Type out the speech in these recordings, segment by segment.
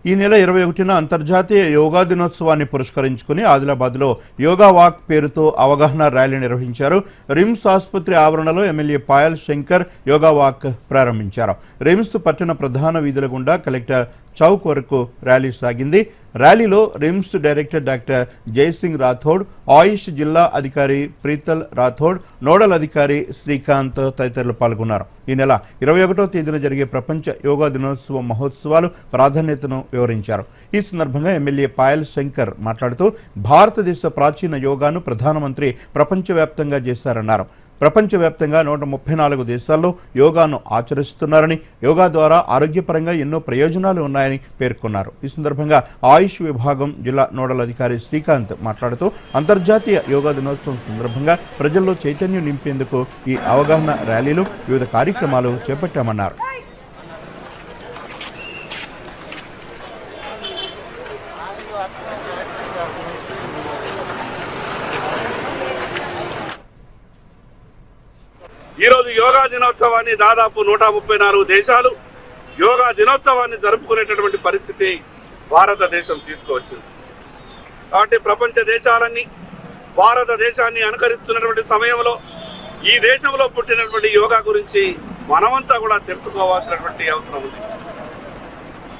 ఈ నెల 21న అంతర్జాతీయ యోగా దినోత్సవాన్ని పురస్కరించుకుని ఆదిలాబాద్లో యోగా వాక్ పేరుతో అవగాహన ర్యాలీ నిర్వహించారు. రిమ్స్ ఆసుపత్రి ఆవరణలో ఎమ్మెల్యే పాయల్ శంకర్ యోగా వాక్ ప్రారంభించారు. రిమ్స్ పట్టణ ప్రధాన వీధుల గుండా కలెక్టర్ చౌక్ వరకు ర్యాలీ సాగింది. ర్యాలీలో RIMS director doctor Jaisingh Rathod, AYUSH జిల్లా అధికారి ప్రీతల్ రాథోడ్, నోడల్ అధికారి శ్రీకాంత్ తదితరులు పాల్గొన్నారు. ఈ నెల 21వ తేదీన జరిగే ప్రపంచ యోగా దినోత్సవ మహోత్సవాలు ప్రాధాన్యతను వివరించారు. ఈ సందర్భంగా ఎమ్మెల్యే పాయల్ శంకర్ మాట్లాడుతూ భారతదేశ ప్రాచీన యోగాను ప్రధానమంత్రి ప్రపంచవ్యాప్తంగా చేశారన్నారు. ప్రపంచవ్యాప్తంగా 134 దేశాల్లో యోగాను ఆచరిస్తున్నారని, యోగా ద్వారా ఆరోగ్యపరంగా ఎన్నో ప్రయోజనాలు ఉన్నాయని పేర్కొన్నారు. ఈ సందర్భంగా ఆయుష్ విభాగం జిల్లా నోడల్ అధికారి శ్రీకాంత్ మాట్లాడుతూ అంతర్జాతీయ యోగా దినోత్సవం సందర్భంగా ప్రజల్లో చైతన్యం నింపేందుకు ఈ అవగాహన ర్యాలీలు, వివిధ కార్యక్రమాలు చేపట్టామన్నారు. ఈరోజు యోగా దినోత్సవాన్ని దాదాపు 134 దేశాలు యోగా దినోత్సవాన్ని జరుపుకునేటటువంటి పరిస్థితి భారతదేశం తీసుకువచ్చింది. కాబట్టి ప్రపంచ దేశాలన్నీ భారతదేశాన్ని అనుకరిస్తున్నటువంటి సమయంలో ఈ దేశంలో పుట్టినటువంటి యోగా గురించి మనమంతా కూడా తెలుసుకోవాల్సినటువంటి అవసరం ఉంది.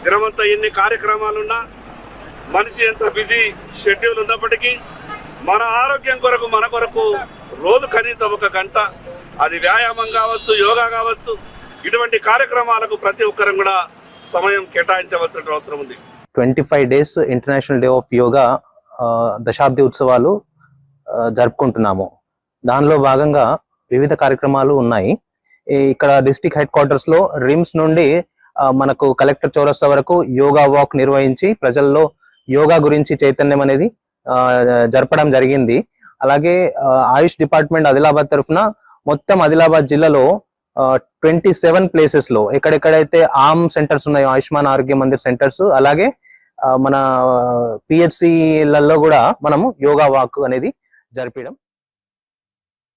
దినమంతా ఎన్ని కార్యక్రమాలున్నా, మనిషి ఎంత బిజీ షెడ్యూల్ ఉన్నప్పటికీ మన ఆరోగ్యం కొరకు, మన కొరకు రోజు కనీసం 1 గంట, అది వ్యాయామం కావచ్చు, యోగా కావచ్చు, ఇటువంటి కార్యక్రమాలకు ప్రతి ఒక్కరం కూడా సమయం కేటాయించవలసిన అవసరం ఉంది. 25 days international day of yoga దశాబ్ది ఉత్సవాలు జరుపుకుంటున్నాము. దానిలో భాగంగా వివిధ కార్యక్రమాలు ఉన్నాయి. ఇక్కడ డిస్ట్రిక్ట్ హెడ్ క్వార్టర్స్ లో రిమ్స్ నుండి మనకు కలెక్టర్ చౌరస్తా వరకు యోగా వాక్ నిర్వహించి ప్రజల్లో యోగా గురించి చైతన్యం అనేది జరపడం జరిగింది. అలాగే ఆయుష్ డిపార్ట్మెంట్ ఆదిలాబాద్ తరఫున మొత్తం ఆదిలాబాద్ జిల్లాలో 27 ప్లేసెస్ లో ఎక్కడెక్కడైతే ఆమ్ సెంటర్స్ ఉన్నాయో, ఆయుష్మాన్ ఆరోగ్య మందిర్ సెంటర్స్, అలాగే మన పిహెచ్సిలలో కూడా మనము యోగా వాక్ అనేది జరిపడం